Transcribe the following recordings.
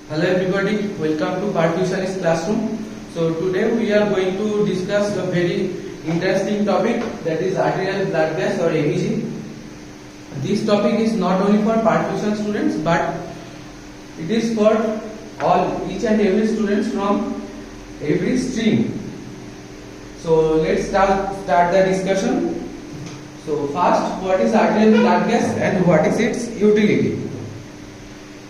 Hello everybody, welcome to Perfusionist Classroom. So today we are going to discuss a very interesting topic, that is arterial blood gas or ABG. This topic is not only for perfusion students but it is for each and every students from every stream. So let's start the discussion. So first, what is arterial blood gas and what is its utility?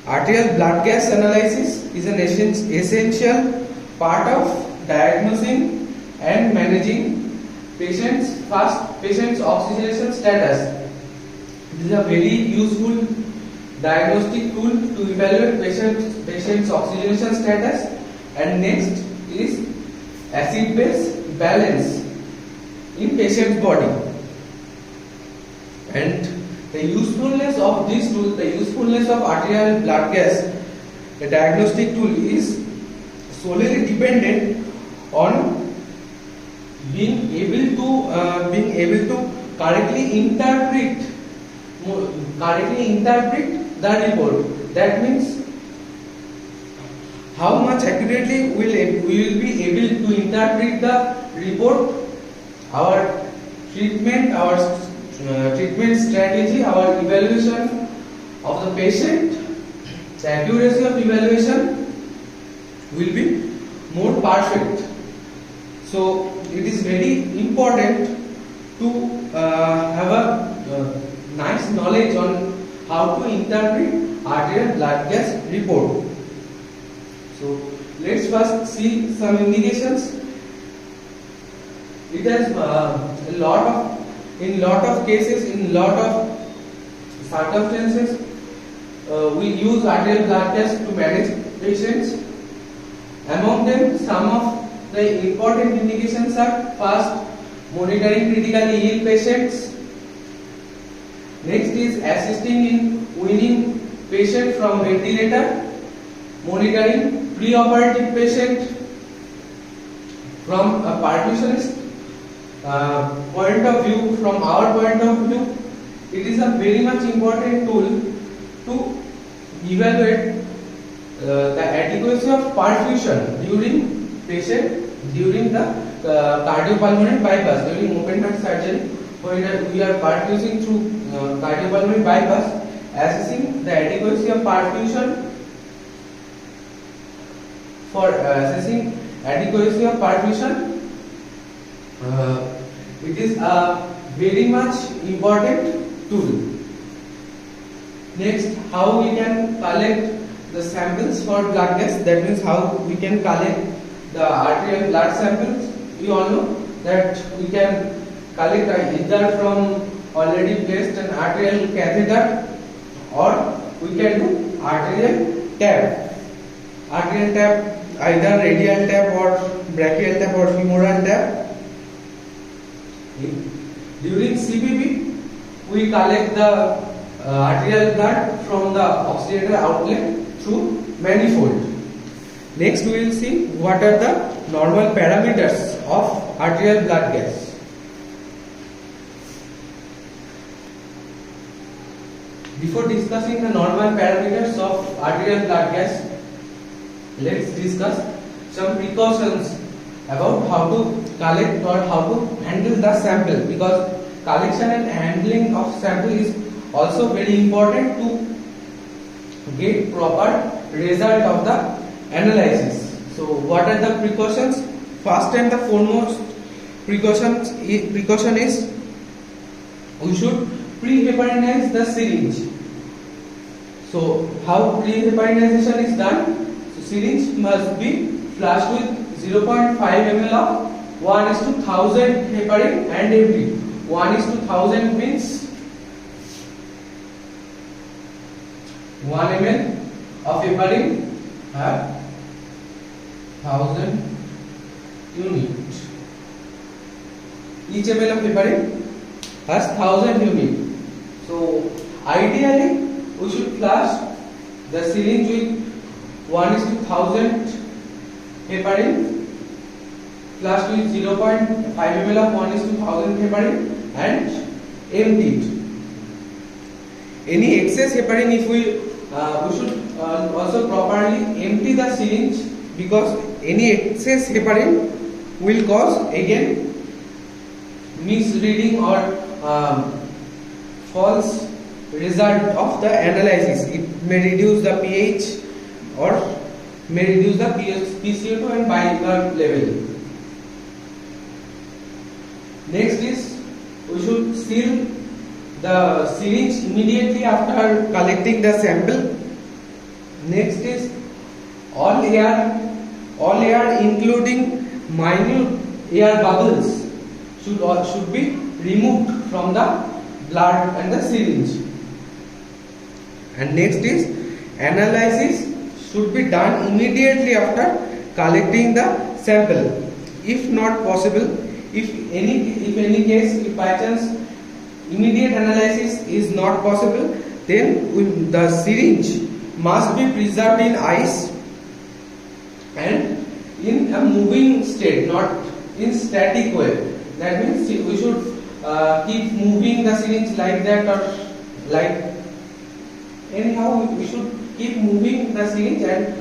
Arterial blood gas analysis is an essential part of diagnosing and managing patients' oxygenation status. It is a very useful diagnostic tool to evaluate patient's oxygenation status. And next is acid-base balance in patient's body. And the usefulness of this tool, the usefulness of arterial blood gas, the diagnostic tool, is solely dependent on being able to correctly interpret the report. That means how much accurately we will be able to interpret the report, our treatment, our treatment strategy, our evaluation of the patient, the accuracy of evaluation will be more perfect. So it is very important to have a nice knowledge on how to interpret arterial blood gas report. So let's first see some indications. It has in lot of cases, in lot of circumstances, we use arterial blood gas to manage patients. Among them, some of the important indications are: first, monitoring critically ill patients. Next is assisting in weaning patient from ventilator, monitoring pre-operative patient. From a perfusionist point of view, from our point of view, it is a very much important tool to evaluate the adequacy of perfusion during the cardiopulmonary bypass, during open heart surgery, when we are perfusing through cardiopulmonary bypass, assessing the adequacy of perfusion. For assessing adequacy of perfusion, it is a very much important tool. Next, how we can collect the samples for blood gas. That means how we can collect the arterial blood samples. We all know that we can collect either from already placed an arterial catheter, or we can do arterial tap. Arterial tap, either radial tap or brachial tap or femoral tap. During CPB, we collect the arterial blood from the oxygenator outlet through manifold. Next, we will see what are the normal parameters of arterial blood gas. Before discussing the normal parameters of arterial blood gas, let's discuss some precautions about how to collect or how to handle the sample, because collection and handling of sample is also very important to get proper result of the analysis. So what are the precautions? First and the foremost precaution is we should pre-heparinize the syringe. So how pre-heparinization is done? So syringe must be flushed with 0.5 ml of 1:1000 heparin and empty. 1:1000 means 1 ml of heparin have 1000 units. Each ml of heparin has 1000 units. So ideally we should flush the syringe with 1:1000 heparin, flushed with 0.5 ml of 1:1000 heparin and emptied. Any excess heparin, if we we should also properly empty the syringe, because any excess heparin will cause again misreading or false result of the analysis. It may reduce the pH or may reduce the PCO2 and bicarb level. Next is, we should seal the syringe immediately after collecting the sample. Next is, all air including minute air bubbles should be removed from the blood and the syringe. And next is, analysis should be done immediately after collecting the sample. If not possible, if by chance immediate analysis is not possible, then the syringe must be preserved in ice and in a moving state, not in static way. That means we should keep moving the syringe like that, or like anyhow we should keep moving the syringe, and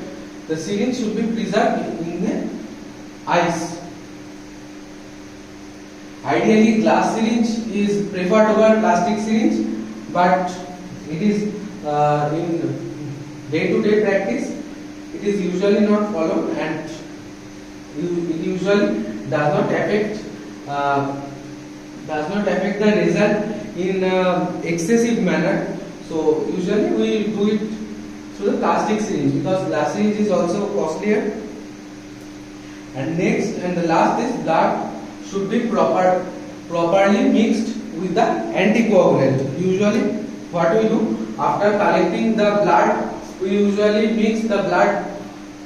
the syringe should be preserved in the ice. Ideally, glass syringe is preferred over plastic syringe, but it is in day-to-day practice it is usually not followed, and it usually does not affect the result in excessive manner. So usually we do it through the plastic syringe, because glass syringe is also costlier. And next and the last is, blood should be properly mixed with the anticoagulant. Usually what we do after collecting the blood, we usually mix the blood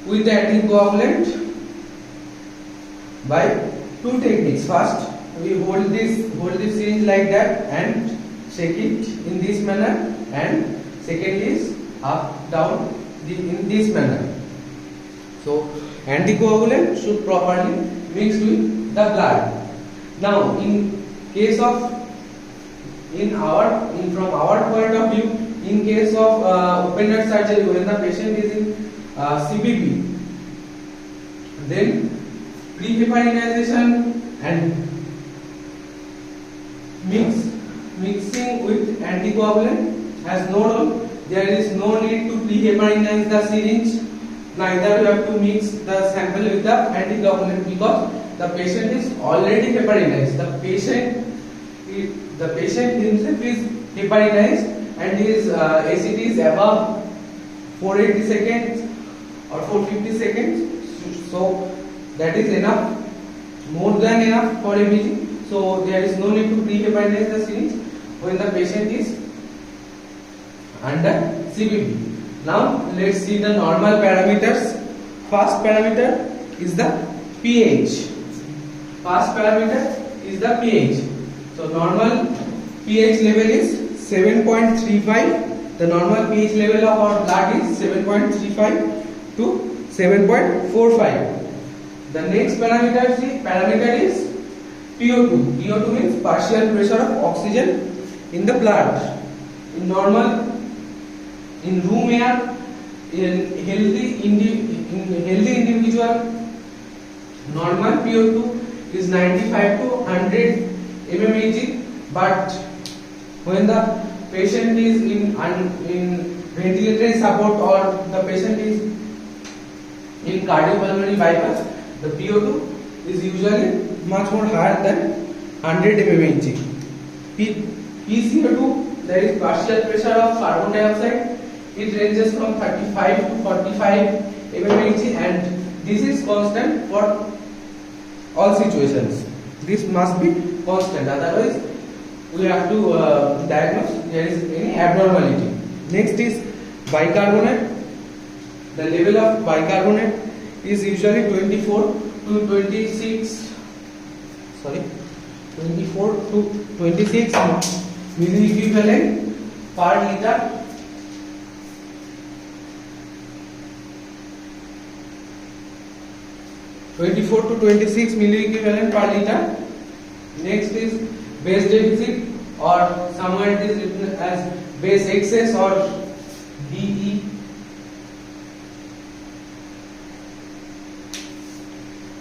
with the anticoagulant by two techniques. First, we hold this syringe like that and shake it in this manner, and second is up down in this manner. So anticoagulant should properly mix with the blood. Now, from our point of view, in case of open heart surgery, when the patient is in CPP, then pre-heparinization and mixing with anticoagulant has no role. There is no need to pre-heparinize the syringe. Neither you have to mix the sample with the anticoagulant, because the patient is already heparinized. The patient himself is heparinized and his ACT is above 480 seconds or 450 seconds. So that is enough, more than enough for imaging. So there is no need to pre-heparinize the syringe when the patient is under CPP. Now let's see the normal parameters. First parameter is the pH. First parameter is the pH. So normal pH level is 7.35. The normal pH level of our blood is 7.35 to 7.45. The next parameter is PO2. PO2 means partial pressure of oxygen in the blood. In room air, in healthy individual, normal PO2 is 95 to 100 mmHg, but when the patient is in ventilatory support or the patient is in cardiopulmonary bypass, the PO2 is usually much more higher than 100 mmHg. PCO2, there is partial pressure of carbon dioxide. It ranges from 35 to 45 mmHg, and this is constant for all situations. This must be constant, otherwise we have to diagnose there is any abnormality. Next is bicarbonate. The level of bicarbonate is usually 24 to 26 milliequivalent per liter. to 26 milliequivalent per liter. Next is base deficit, or somewhere it is written as base excess or BE.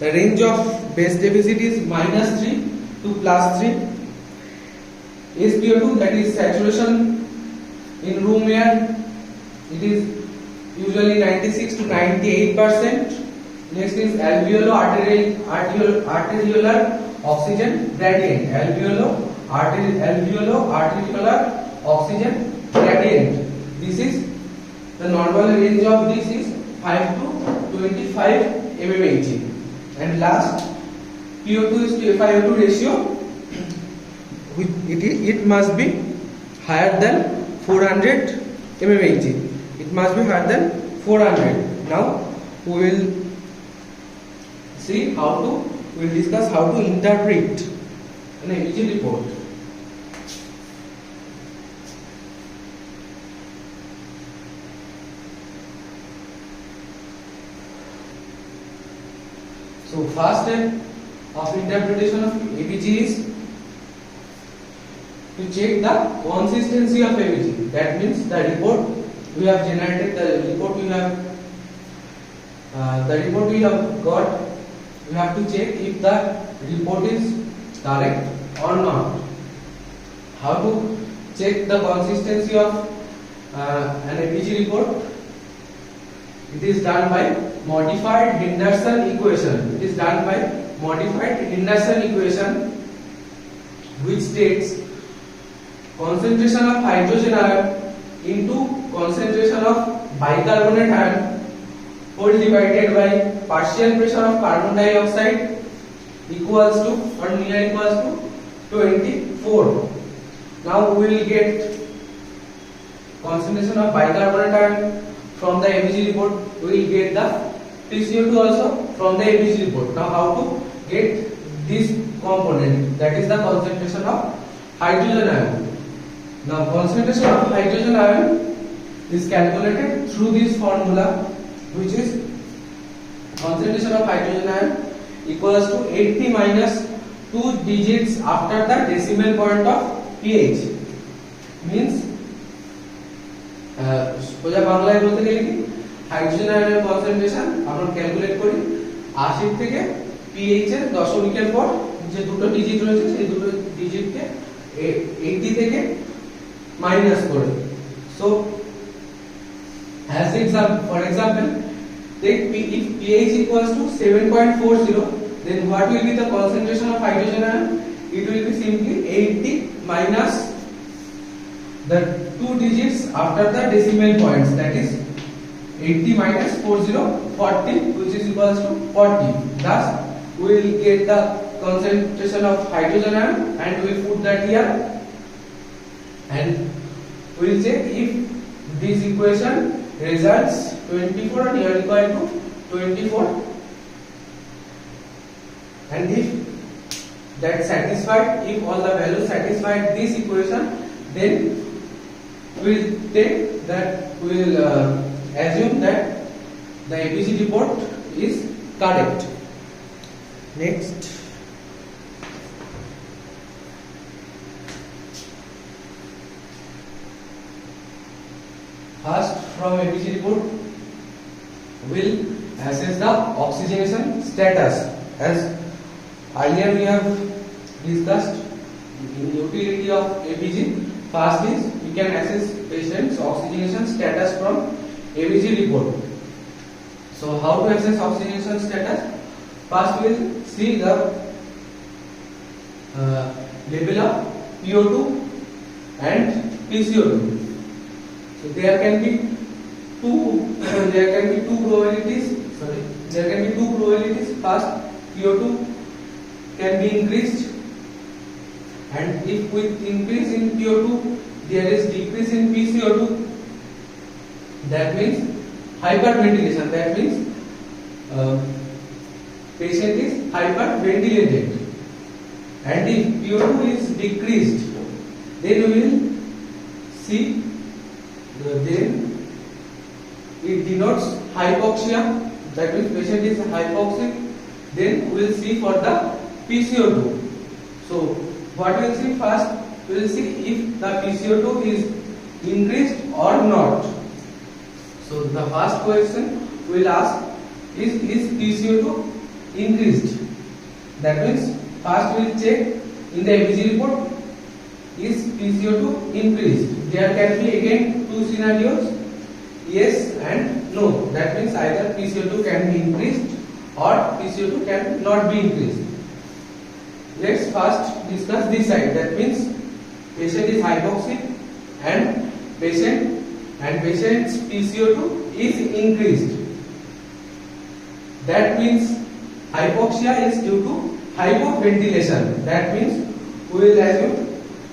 The range of base deficit is -3 to +3. SpO2, that is saturation in room air, it is usually 96 to 98%. Next is alveolo-arteriolar oxygen gradient. Alveolo-arteriolar oxygen gradient. This is the normal range of this is 5 to 25 mmHg. And last, PO2 is to FiO2 ratio. It must be higher than 400 mmHg. It must be higher than 400. Now we will see we will discuss how to interpret an MEG report. So first step of interpretation of MEG is to check the consistency of MEG. That means the report we have generated, the report we have got, we have to check if the report is correct or not. How to check the consistency of an MEG report? It is done by modified Henderson equation. It is done by modified Henderson equation, which states concentration of hydrogen ion into concentration of bicarbonate ion whole divided by partial pressure of carbon dioxide equals to or near equals to 24. Now we will get concentration of bicarbonate ion from the MEG report. We will get the PCO2 also from the MEG report. Now how to get this component, that is the concentration of hydrogen ion. Now concentration of hydrogen ion is calculated through this formula, which is concentration of hydrogen ion equals to 80 minus 2 digits after the decimal point of pH. Means সোজা বাংলায় বলতে গেলে কি hydrogen আয়নের concentration আমরা calculate করি 80 থেকে pH এর দশমিকের পর যে দুটো ডিজিট রয়েছে সেই দুটো ডিজিটকে 80 থেকে মাইনাস করে। So as for example, take if pH equals to 7.40, then what will be the concentration of hydrogen ion? It will be simply 80 minus the two digits after the decimal points, that is 80 minus 40, which is equals to 40. Thus we will get the concentration of hydrogen ion and we will put that here, and we will check if this equation results 24 or near equal to 24, and if that satisfied, if all the values satisfied this equation, then we will take that, we will assume that the MEG report is correct. Next, first from MEG report we will assess the oxygenation status. As earlier we have discussed in utility of MEG, first is we can assess patient's oxygenation status from MEG report. So how to assess oxygenation status? First we will see the level of PO2 and PCO2. So there can be two probabilities. First, PO2 can be increased, and if with increase in PO2 there is decrease in PCO2, that means hyperventilation. That means patient is hyperventilated. And if PO2 is decreased, then we will see, then it denotes hypoxia. That means patient is hypoxic. Then we will see for the PCO2. So what we will see first, we will see if the PCO2 is increased or not. So the first question we will ask is PCO2 increased. That means first we will check in the ABG report, is PCO2 increased. There can be again two scenarios, yes and no. That means either PCO2 can be increased or PCO2 can not be increased. Let's first discuss this side. That means patient is hypoxic and patient's PCO2 is increased. That means hypoxia is due to hypoventilation. That means we will assume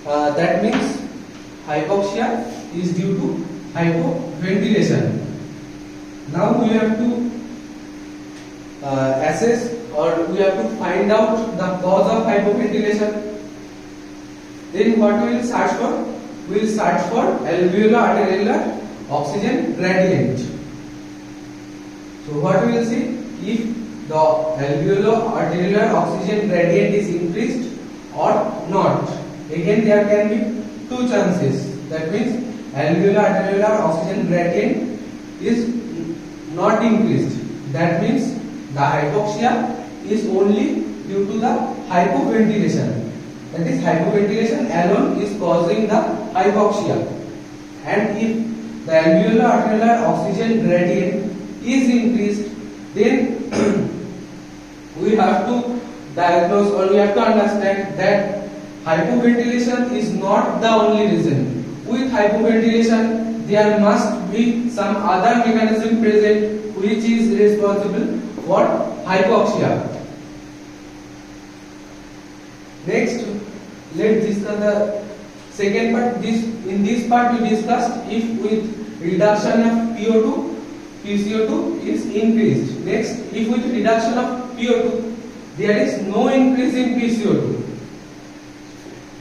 that means hypoxia is due to hypoventilation. Now we have to assess, or we have to find out the cause of hypoventilation. Then what we will search for? We will search for alveolo-arteriolar oxygen gradient. So what we will see? If the alveolo-arteriolar oxygen gradient is increased or not. Again there can be two chances. That means alveolo-arteriolar oxygen gradient is not increased. That means the hypoxia is only due to the hypoventilation. That is, hypoventilation alone is causing the hypoxia. And if the alveolo-arteriolar oxygen gradient is increased, then we have to diagnose, or we have to understand that hypoventilation is not the only reason. With hypoventilation, there must be some other mechanism present which is responsible for hypoxia. Next, let's discuss the second part. In this part we discussed if with reduction of PCO2 is increased. Next, if with reduction of PO2 there is no increase in PCO2,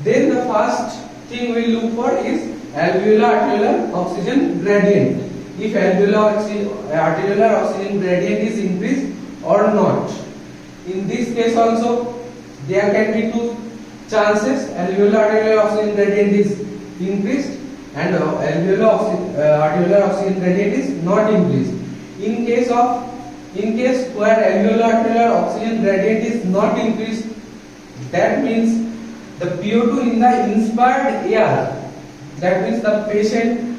then the first thing we look for is alveolo-arteriolar oxygen gradient. If alveolo-arteriolar oxygen gradient is increased or not. In this case also there can be two chances. Alveolo-arteriolar oxygen gradient is increased and alveolo-arteriolar oxygen gradient is not increased. In case where alveolo-arteriolar oxygen gradient is not increased, that means the PO2 in the inspired air, that means the patient,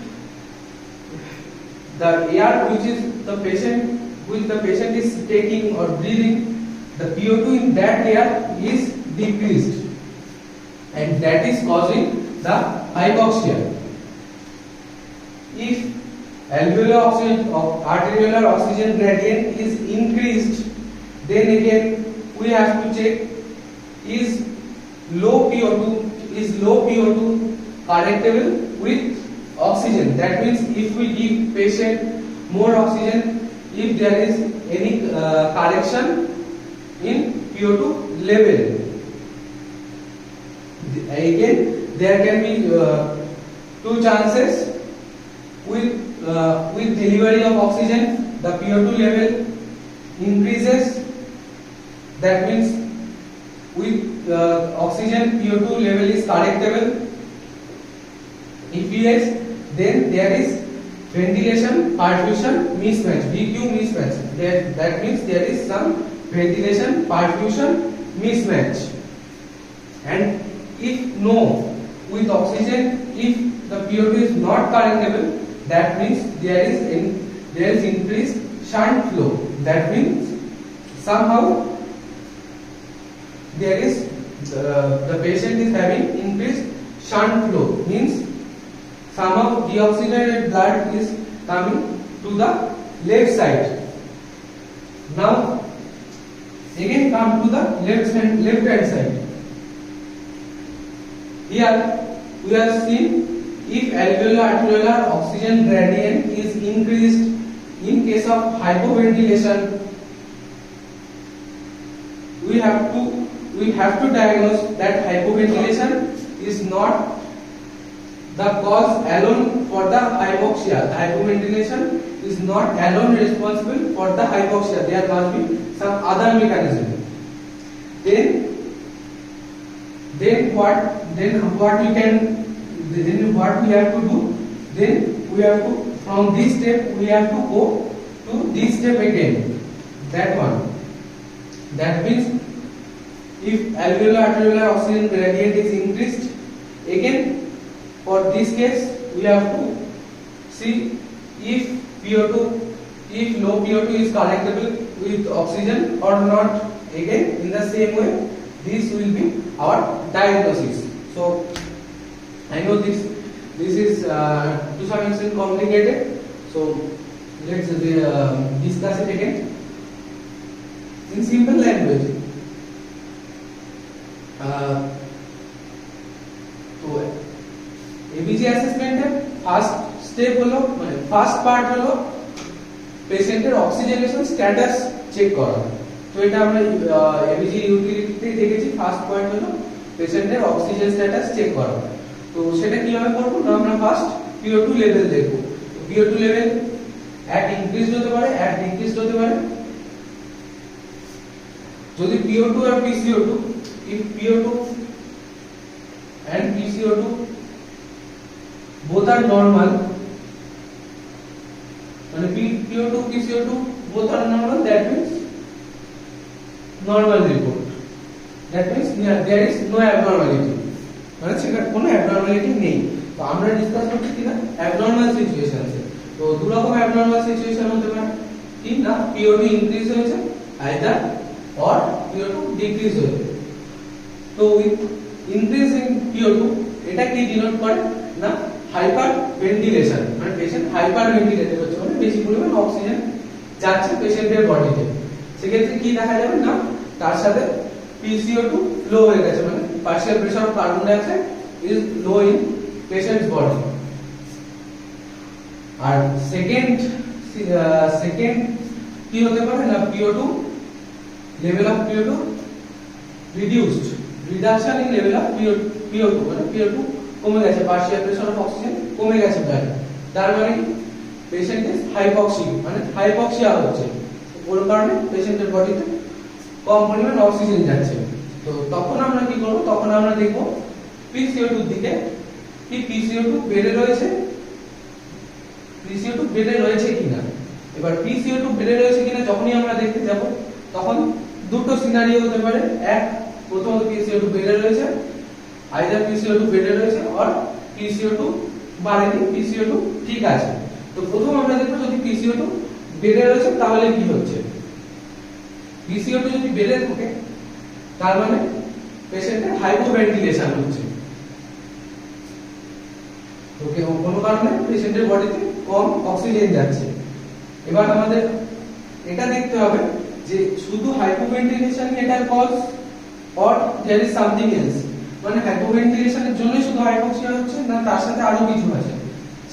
the air which the patient is taking or breathing, the PO2 in that air is decreased, and that is causing the hypoxia. If alveolo-arteriolar oxygen gradient is increased, then again we have to check, is low PO2 correctable with oxygen. That means if we give patient more oxygen, if there is any correction in PO2 level, again there can be two chances. With delivery of oxygen, the PO2 level increases. That means with oxygen PO2 level is correctable. If yes, then there is ventilation perfusion mismatch, VQ mismatch. That means there is some ventilation perfusion mismatch. And if no, with oxygen, if the PO2 is not correctable, that means there is increased shunt flow. That means somehow there is the patient is having increased shunt flow, means somehow deoxygenated blood is coming to the left side. Now again come to the left hand side. Here we have seen, if alveolo-arteriolar oxygen gradient is increased in case of hypoventilation, we have to diagnose that hypoventilation is not the cause alone for the hypoxia. The hypoventilation is not alone responsible for the hypoxia. There must be some other mechanism. Then what we have to do? Then we have to, from this step we have to go to this step again. That one. That means if alveolar arteriolar oxygen gradient is increased, again for this case we have to see if PO2, if low PO2 is connectable with oxygen or not. Again in the same way this will be our diagnosis. So I know this is to some extent complicated, so let's discuss it again in simple language. तो ABG অ্যাসেসমেন্টের first step হলো, মানে first part হলো পেশেন্টের oxygenation status check করা। তো এটা আমরা ABG ইউটিলিটিতে দেখেছি, ফার্স্ট পয়েন্ট হলো পেশেন্টের অক্সিজেন স্ট্যাটাস চেক করা। তো সেটা কিভাবে করব না, আমরা ফার্স্ট PO2 লেভেল দেখব। PO2 লেভেল এট ইনক্রিজ হতে পারে, এট ডিক্রিজ হতে পারে। যদি PO2 R PCO2, if PO2 and PCO2 both are normal, মানে PO2 PCO2 both are normal, that means normal report, that means there is no abnormality, মানে সেখানে কোনো abnormality নেই। তো আমরা ডিসকাস করছি কিনা abnormal সিচুয়েশন। তো দু রকম abnormal সিচুয়েশন হতে পারে, কি না PO2 ইনক্রিজ হয়েছে either or PO2 ডিক্রিজ হয়েছে। তো উইথ ইনক্রিজ ইন PO2 এটা কি ডিনোট করে না হাইপার ভেন্টিলেশন, মানে পেশেন্ট হাইপার ভেন্টিলেটেড হচ্ছে, মানে বেশি পরিমাণ অক্সিজেন যাচ্ছে পেশেন্টের বডিতে। সেক্ষেত্রে কি দেখা যাবে না তার সাথে PCO2 লো হয়ে গেছে, মানে partial pressure of carbon dioxide is low in patients body. আর সেকেন্ড কি হতে পারে না PO2 level of PO2 reduced, reduction in level of PO2, মানে PO2 কমে গেছে, পার্শিয়াল প্রেসার অফ অক্সিজেন কমে গেছে প্রায়। তার মানে পেশেন্ট ইজ হাইপক্সিক, মানে হাইপক্সিয়া হচ্ছে, ওর কারণে পেশেন্টের বডিতে কম পরিমাণ অক্সিজেন যাচ্ছে। তো তখন আমরা কি করব, তখন আমরা দেখব PCO2 এর দিকে, কি PCO2 বেড়ে রয়েছে, PCO2 বেড়ে রয়েছে কিনা। এবার PCO2 বেড়ে রয়েছে কিনা যখনই আমরা দেখতে যাব, তখন দুটো সিনারিও হতে পারে। এক, প্রথমত PCO2 বেড়ে রয়েছে, আইদার PCO2 বেড়ে রয়েছে অর PCO2 বাড়েনি, PCO2 ঠিক আছে। তো প্রথম আমরা দেখব যদি PCO2 বেড়ে রয়েছে তাহলে কি হচ্ছে। PCO2 যদি বেড়ে থাকে তার মানে পেশেন্টের হাইপোভেন্টিলেশন হচ্ছে, ওকে কোনো কারণে পেশেন্টের বডিতে কম অক্সিজেন যাচ্ছে। এবার আমাদের এটা দেখতে হবে যে শুধু হাইপোভেন্টিলেশন এটার cause or there is something else, মানে হাইপোভেন্টিলেশনের জন্য শুধু হাইপক্সিয়া হচ্ছে না তার সাথে আরো কিছু আছে।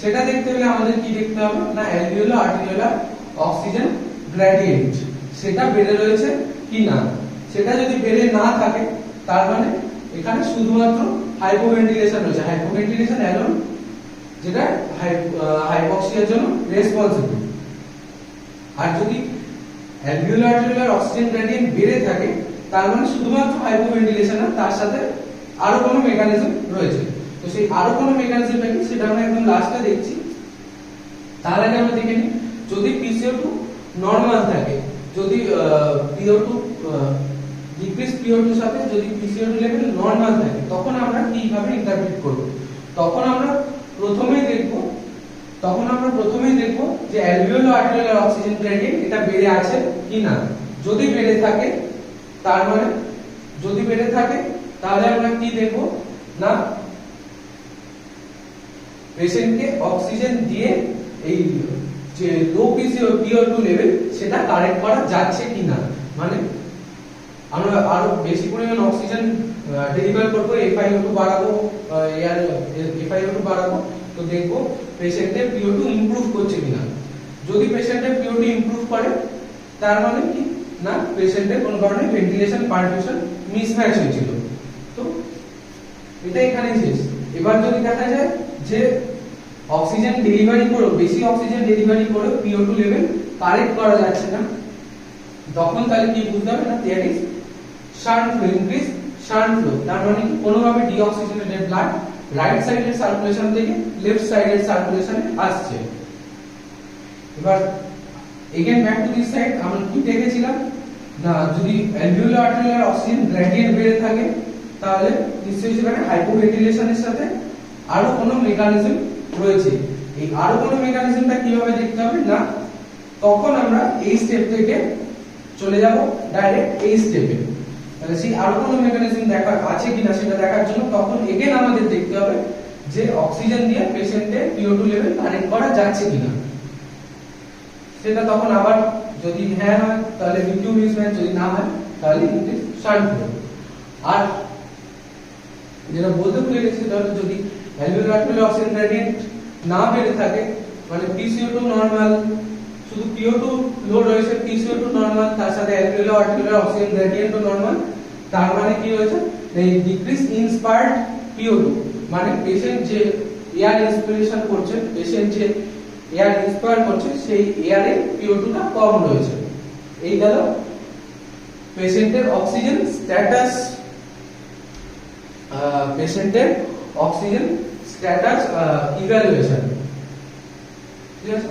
সেটা দেখতে হলে আমাদের কি দেখতে হবে না অ্যালভিওলার আর্টেরিওলার অক্সিজেন গ্রেডিয়েন্ট সেটা বেড়ে রয়েছে কি না। সেটা যদি বেড়ে না থাকে তার মানে এখানে শুধুমাত্র হাইপোভেন্টিলেশন রয়েছে, হাইপোভেন্টিলেশন অ্যালোন যেটা হাইপক্সিয়ার জন্য রেসপন্সিবল। আর যদি অ্যালভিওলার আর্টেরিওলার অক্সিজেন গ্রেডিয়েন্ট বেড়ে থাকে তার মানে শুধুমাত্র হাইপোভেন্টিলেশন না, তার সাথে আরো কোনো মেকানিজম রয়েছে। তো সেই আরো কোনো মেকানিজমটা কি সেটা আমরা একদম লাস্টে দেখছি। তার আগে আমরা দেখে নিই যদি PCO2 নরমাল থাকে, যদি PO2 ডিক্রিজ PO2 সাথে যদি PCO2 লেভেল নরমাল থাকে তখন আমরা কিভাবে ইন্টারপ্রিট করব। তখন আমরা প্রথমেই দেখব যে অ্যালভিওলার আর্টেরিওলার অক্সিজেন গ্রেডিয়েন্ট এটা বেড়ে আছে কিনা। যদি বেড়ে থাকে তার মানে যদি বেড়ে থাকে তাহলে আমরা কি দেখব না পেশেন্টকে অক্সিজেন দিয়ে এই যে লো PO2 লেভেল সেটা কারেক্ট করা যাচ্ছে কিনা, মানে আমরা আরো বেশি পরিমাণ অক্সিজেন ডেলিভার করব, FiO2 বাড়াবো, FiO2 বাড়াবো, তো দেখব পেশেন্টের PO2 ইমপ্রুভ করছে কিনা। যদি পেশেন্টের PO2 ইমপ্রুভ করে তার মানে কি না পেশেন্টের কোন কারণে ভেন্টিলেশন পারফিউশন মিসম্যাচ হয়েছিল। তো এটা এখানেই শেষ। এবার যদি দেখা যায় যে অক্সিজেন ডেলিভারি করে বেশি অক্সিজেন ডেলিভারি করে PO2 লেভেল কারেক্ট করা যাচ্ছে না, তখন তাহলে কি বুঝতে হবে না there is shunt flow, increase shunt flow. তার মানে কি কোনোভাবে ডিঅক্সিজেনেটেড ব্লাড রাইট সাইডের সার্কুলেশন থেকে লেফট সাইডের সার্কুলেশনে আসছে। এবার again back to this side আমরা কি দেখেছিলাম না যদি অ্যালভিওলার আর্টেরিয়াল অক্সিজেন গ্রেডিয়েন্ট বেড়ে থাকে তাহলে নিশ্চয়ই সেখানে হাইপোভেন্টিলেশনের সাথে আরো কোনো মেকানিজম রয়েছে। এই আরো কোনো মেকানিজমটা কিভাবে দেখতে হবে না, তখন আমরা এই স্টেপ থেকে চলে যাব ডাইরেক্ট এই স্টেপে। তাহলে সেই আরো কোনো মেকানিজম দেখার আছে কিনা সেটা দেখার জন্য তখন এগেন আমাদের দেখতে হবে যে অক্সিজেন দিয়ে পেশেন্টের PO2 লেভেল কানেক্ট করা যাচ্ছে কিনা। সেটা তখন আবার যদি হ্যাঁ হয় তাহলে ভিকিউ মিসম্যাচ, যদি না হয় তাহলে শান্ট ফ্লো। আর যেটা বলতে ভুলে গেছি সেটা হলো যদি অ্যালভিওলার আর্টেরিয়াল অক্সিজেন গ্রেডিয়েন্ট না বেড়ে থাকে মানে PCO2 নরমাল, শুধু PO2 লো রয়েছে, PCO2 নরমাল, তার সাথে অ্যালভিওলার আর্টেরিয়াল অক্সিজেন গ্রেডিয়েন্টও নরমাল, তার মানে কি হয়েছে এই ডিক্রিজ ইন্সপায়ার্ড PO2, মানে পেশেন্ট যে এয়ার ইন্সপিরেশন করছে, পেশেন্ট যে এয়ার ইন্সপায়ার করছে সেই এয়ারে PO2 টা কম রয়েছে। এই গেল পেশেন্টের অক্সিজেন স্ট্যাটাস, পেশেন্টের অক্সিজেন স্ট্যাটাস ইভ্যালুয়েশন। ঠিক আছে,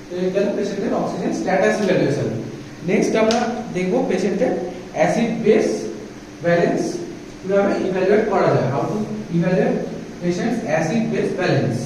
তো এই গেল পেশেন্টের অক্সিজেন স্ট্যাটাস ইভ্যালুয়েশন। নেক্সট আমরা দেখব পেশেন্টের অ্যাসিড বেস ব্যালেন্স কিভাবে ইভ্যালুয়েট করা যায়, how to evaluate patients acid base balance.